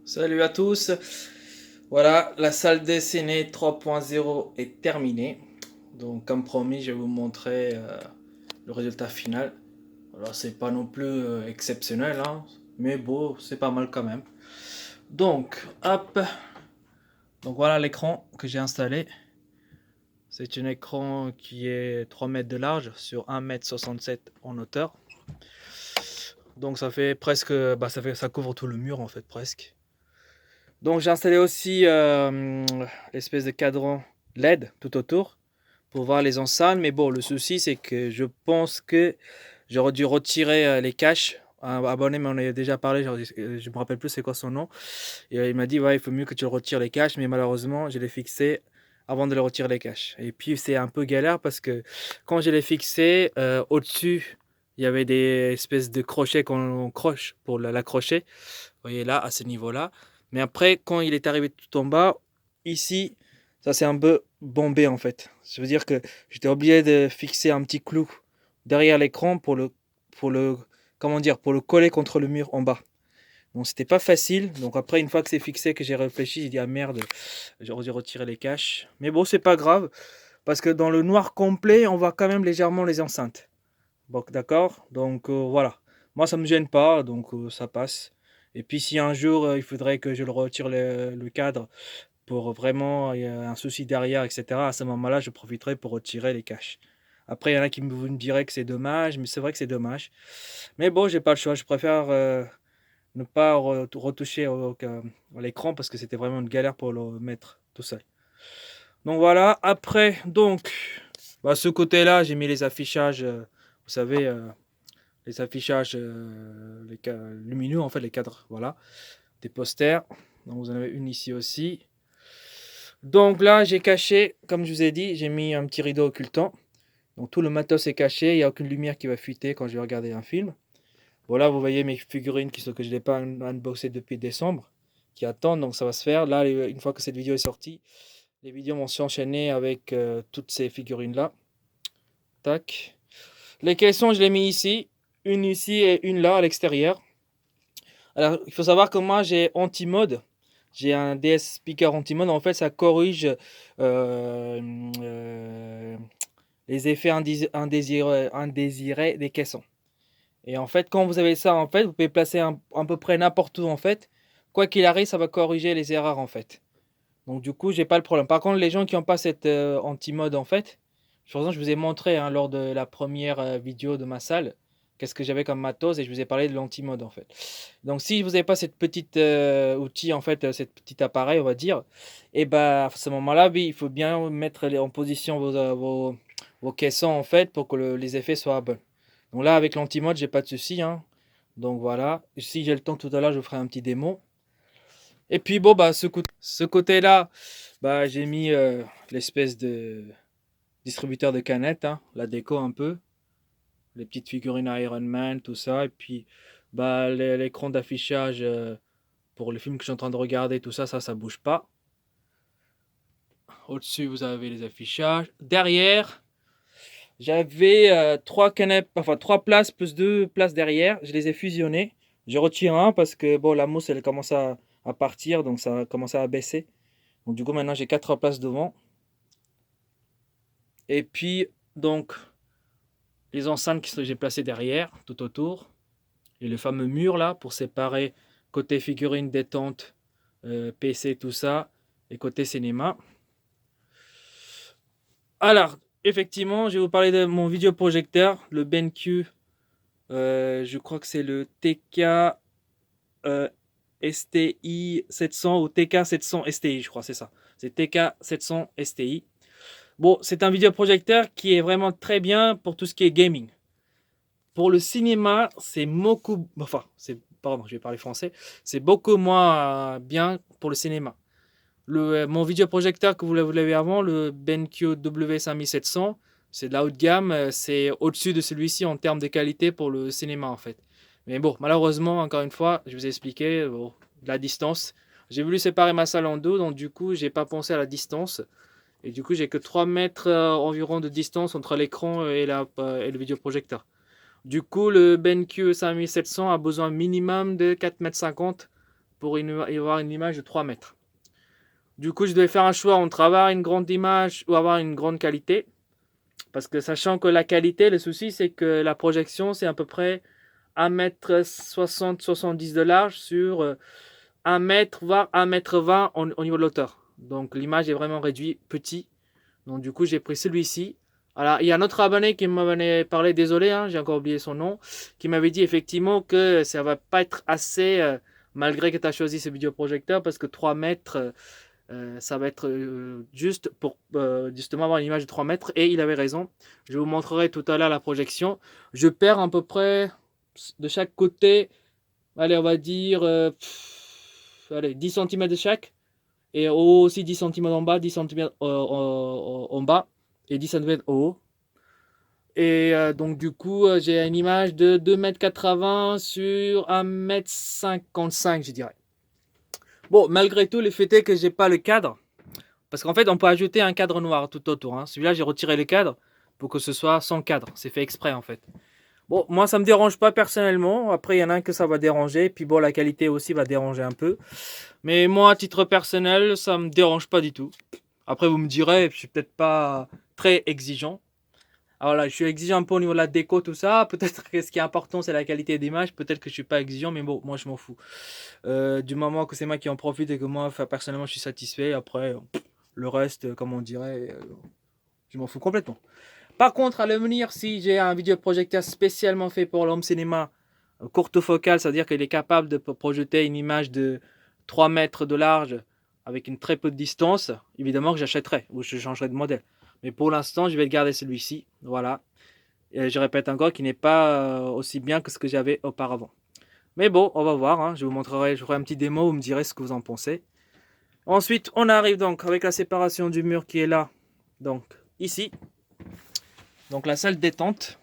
Salut à tous. Voilà, la salle des ciné 3.0 est terminée. Donc, comme promis, je vais vous montrer le résultat final. Alors, c'est pas non plus exceptionnel, hein, mais bon, c'est pas mal quand même. Donc, hop. Donc, voilà l'écran que j'ai installé. C'est un écran qui est 3 mètres de large sur 1,67 m en hauteur. Donc, ça fait presque, ça couvre tout le mur en fait, presque. Donc j'ai installé aussi l'espèce de cadran LED tout autour pour voir les enceintes. Mais bon, le souci c'est que je pense que j'aurais dû retirer les caches. Un abonné m'en a déjà parlé, je me rappelle plus c'est quoi son nom. Et il m'a dit ouais, il faut mieux que tu le retires les caches, mais malheureusement je l'ai fixé avant de le retirer les caches. Et puis c'est un peu galère parce que quand je l'ai fixé au-dessus, il y avait des espèces de crochets qu'on croche pour l'accrocher. Vous voyez là, à ce niveau-là. Mais après, quand il est arrivé tout en bas, ici, ça s'est un peu bombé en fait. Ça veut dire que j'étais obligé de fixer un petit clou derrière l'écran pour le, comment dire, pour le coller contre le mur en bas. Donc c'était pas facile. Donc après, une fois que c'est fixé, que j'ai réfléchi, j'ai dit ah merde, j'aurais dû retirer les caches. Mais bon, c'est pas grave parce que dans le noir complet, on voit quand même légèrement les enceintes. Bon, d'accord. Donc voilà. Moi, ça me gêne pas, donc ça passe. Et puis si un jour il faudrait que je le retire le cadre pour vraiment il y a un souci derrière, etc. À ce moment-là, je profiterai pour retirer les caches. Après, il y en a qui vous me diraient que c'est dommage, mais c'est vrai que c'est dommage. Mais bon, j'ai pas le choix. Je préfère ne pas retoucher à l'écran parce que c'était vraiment une galère pour le mettre tout seul. Donc voilà. Après, donc, ce côté-là, j'ai mis les affichages. Vous savez. Les affichages lumineux, en fait, les cadres, voilà, des posters. Donc vous en avez une ici aussi. Donc là, j'ai caché, comme je vous ai dit, j'ai mis un petit rideau occultant. Donc tout le matos est caché, il n'y a aucune lumière qui va fuiter quand je vais regarder un film. Voilà, vous voyez mes figurines qui sont que je n'ai pas unboxées depuis décembre, qui attendent, donc ça va se faire. Là, une fois que cette vidéo est sortie, les vidéos vont s'enchaîner avec toutes ces figurines-là. Tac. Les caissons, je les ai mis ici, une ici et une là à l'extérieur. Alors, il faut savoir que moi, j'ai anti-mode. J'ai un DS speaker anti-mode. En fait, ça corrige euh, les effets indésirés des caissons. Et en fait, quand vous avez ça, en fait, vous pouvez placer à peu près n'importe où, en fait. Quoi qu'il arrive, ça va corriger les erreurs, en fait. Donc, du coup, j'ai pas le problème. Par contre, les gens qui n'ont pas cette anti-mode, en fait, par exemple, je vous ai montré hein, lors de la première vidéo de ma salle, qu'est-ce que j'avais comme matos et je vous ai parlé de l'anti-mode, en fait. Donc, si vous n'avez pas cette petite outil, en fait, cette petite appareil, on va dire, et ben à ce moment-là, oui, il faut bien mettre en position vos caissons, en fait, pour que les effets soient bons. Donc là, avec l'anti-mode, j'ai pas de souci, hein. Donc voilà. Si j'ai le temps tout à l'heure, je vous ferai un petit démo. Et puis bon, ce côté-là, j'ai mis l'espèce de distributeur de canettes, hein, la déco un peu, les petites figurines Iron Man, tout ça, et puis l'écran d'affichage pour le film que je suis en train de regarder, tout ça, ça bouge pas. Au-dessus, vous avez les affichages. Derrière, j'avais trois places plus deux places derrière. Je les ai fusionnées. Je retire un parce que bon, la mousse elle commence à partir, donc ça a commencé à baisser. Donc du coup maintenant j'ai quatre places devant. Et puis donc les enceintes que j'ai placées derrière, tout autour. Et le fameux mur là pour séparer côté figurine détente, PC, tout ça, et côté cinéma. Alors, effectivement, je vais vous parler de mon vidéoprojecteur, le BenQ. Je crois que c'est le TK STI 700 ou TK 700 STI, je crois, c'est ça. C'est TK 700 STI. Bon, c'est un vidéoprojecteur qui est vraiment très bien pour tout ce qui est gaming. Pour le cinéma, c'est beaucoup, enfin, pardon, je vais parler français, c'est beaucoup moins bien pour le cinéma. Mon vidéoprojecteur que vous l'avez avant, le BenQ W5700, c'est de la haute gamme, c'est au-dessus de celui-ci en termes de qualité pour le cinéma en fait. Mais bon, malheureusement, encore une fois, je vous ai expliqué la distance. J'ai voulu séparer ma salle en deux, donc du coup, j'ai pas pensé à la distance. Et du coup, j'ai que 3 mètres environ de distance entre l'écran et le vidéoprojecteur. Du coup, le BenQ 5700 a besoin minimum de 4,50 m pour y avoir une image de 3 mètres. Du coup, je devais faire un choix entre avoir une grande image ou avoir une grande qualité. Parce que sachant que la qualité, le souci, c'est que la projection, c'est à peu près 1,60 m-1,70 m de large sur 1 mètre, voire 1,20 m au niveau de l'auteur. Donc l'image est vraiment réduite, petit. Donc du coup, j'ai pris celui-ci. Alors, il y a un autre abonné qui m'avait parlé, désolé, hein, j'ai encore oublié son nom, qui m'avait dit effectivement que ça va pas être assez, malgré que tu as choisi ce vidéoprojecteur, parce que 3 mètres, ça va être juste pour justement avoir une image de 3 mètres. Et il avait raison. Je vous montrerai tout à l'heure la projection. Je perds à peu près de chaque côté, allez, on va dire allez, 10 cm de chaque. Et au haut aussi 10 cm en bas, 10 cm en bas et 10 cm au haut. Et donc du coup, j'ai une image de 2,80 m sur 1,55 m, je dirais. Bon, malgré tout, le fait est que j'ai pas le cadre. Parce qu'en fait, on peut ajouter un cadre noir tout autour. Hein. Celui-là, j'ai retiré le cadre pour que ce soit sans cadre. C'est fait exprès en fait. Bon, moi, ça me dérange pas personnellement. Après, il y en a un que ça va déranger. Puis bon, la qualité aussi va déranger un peu. Mais moi, à titre personnel, ça me dérange pas du tout. Après, vous me direz, je suis peut-être pas très exigeant. Alors là, je suis exigeant un peu au niveau de la déco, tout ça. Peut-être que ce qui est important, c'est la qualité d'image. Peut-être que je suis pas exigeant, mais bon, moi, je m'en fous. Du moment que c'est moi qui en profite et que moi, enfin, personnellement, je suis satisfait. Après, le reste, comme on dirait, je m'en fous complètement. Par contre, à l'avenir, si j'ai un vidéoprojecteur spécialement fait pour l'home cinéma, courte focale, c'est-à-dire qu'il est capable de projeter une image de 3 mètres de large avec une très peu de distance, évidemment que j'achèterai ou je changerai de modèle. Mais pour l'instant, je vais garder celui-ci. Voilà. Et je répète encore qu'il n'est pas aussi bien que ce que j'avais auparavant. Mais bon, on va voir. Hein. Je vous montrerai, je ferai un petit démo, vous me direz ce que vous en pensez. Ensuite, on arrive donc avec la séparation du mur qui est là. Donc, ici. Donc, la salle détente.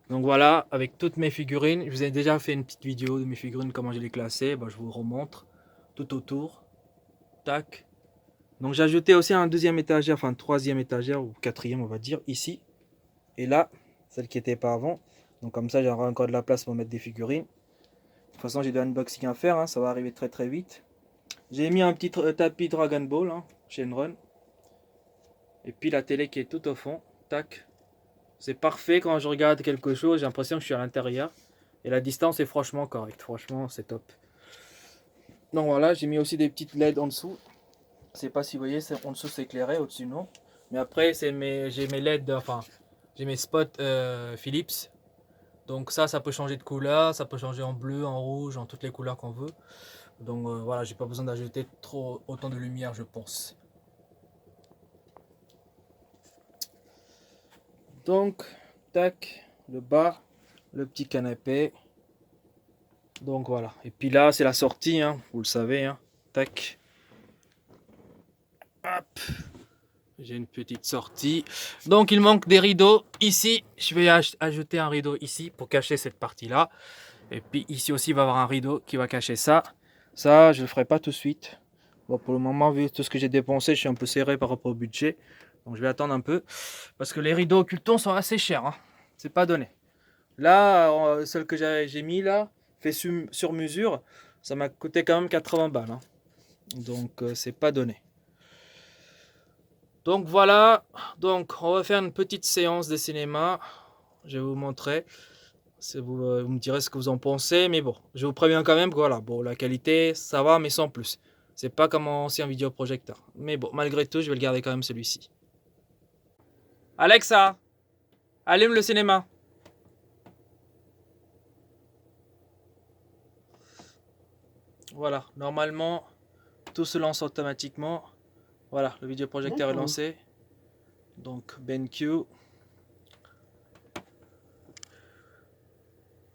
Donc voilà, avec toutes mes figurines. Je vous ai déjà fait une petite vidéo de mes figurines, comment je les classais. Je vous remontre tout autour. Tac. Donc j'ai ajouté aussi un deuxième étagère, enfin troisième étagère ou quatrième on va dire, ici. Et là, celle qui était pas avant. Donc comme ça j'aurai encore de la place pour mettre des figurines. De toute façon j'ai de l'unboxing à faire, hein, ça va arriver très très vite. J'ai mis un petit tapis Dragon Ball, hein, Shenron. Et puis la télé qui est tout au fond. Tac. C'est parfait quand je regarde quelque chose, j'ai l'impression que je suis à l'intérieur. Et la distance est franchement correcte, franchement c'est top. Donc voilà, j'ai mis aussi des petites LED en dessous. Je sais pas si vous voyez, en dessous c'est éclairé, au-dessus non. Mais après j'ai mes LED, enfin j'ai mes spots Philips. Donc ça peut changer de couleur, ça peut changer en bleu, en rouge, en toutes les couleurs qu'on veut. Donc voilà, j'ai pas besoin d'ajouter autant de lumière je pense. Donc, tac, le bas, le petit canapé. Donc voilà. Et puis là, c'est la sortie, hein, vous le savez. Hein. Tac. Hop. J'ai une petite sortie. Donc il manque des rideaux. Ici, je vais ajouter un rideau ici pour cacher cette partie-là. Et puis ici aussi, il va y avoir un rideau qui va cacher ça. Ça, je ne le ferai pas tout de suite. Bon, pour le moment, vu tout ce que j'ai dépensé, je suis un peu serré par rapport au budget. Donc je vais attendre un peu. Parce que les rideaux occultants sont assez chers. Hein. C'est pas donné. Là, celle que j'ai mis là, fait sur mesure, ça m'a coûté quand même 80 balles. Hein. Donc c'est pas donné. Donc voilà, donc on va faire une petite séance de cinéma. Je vais vous montrer. Vous me direz ce que vous en pensez, mais bon, je vous préviens quand même que voilà, bon, la qualité, ça va, mais sans plus. C'est pas comme un ancien vidéoprojecteur. Mais bon, malgré tout, je vais le garder quand même celui-ci. Alexa, allume le cinéma. Voilà, normalement, tout se lance automatiquement. Voilà, le vidéoprojecteur est lancé. Donc, BenQ.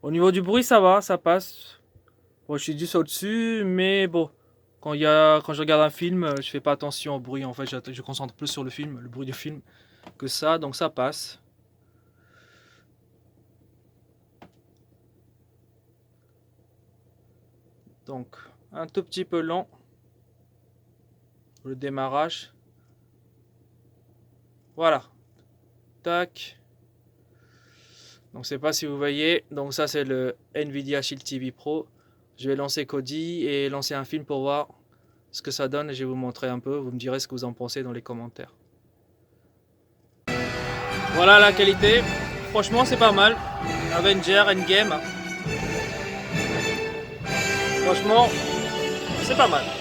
Au niveau du bruit, ça va, ça passe. Bon, je suis juste au-dessus, mais bon, quand je regarde un film, je fais pas attention au bruit. En fait, je concentre plus sur le film, le bruit du film, que ça, donc ça passe. Donc, un tout petit peu lent le démarrage. Voilà. Tac. Donc, je sais pas si vous voyez. Donc, ça, c'est le Nvidia Shield TV Pro. Je vais lancer Kodi et lancer un film pour voir ce que ça donne. Je vais vous montrer un peu. Vous me direz ce que vous en pensez dans les commentaires. Voilà la qualité. Franchement, c'est pas mal. Avenger Endgame. Franchement, c'est pas mal.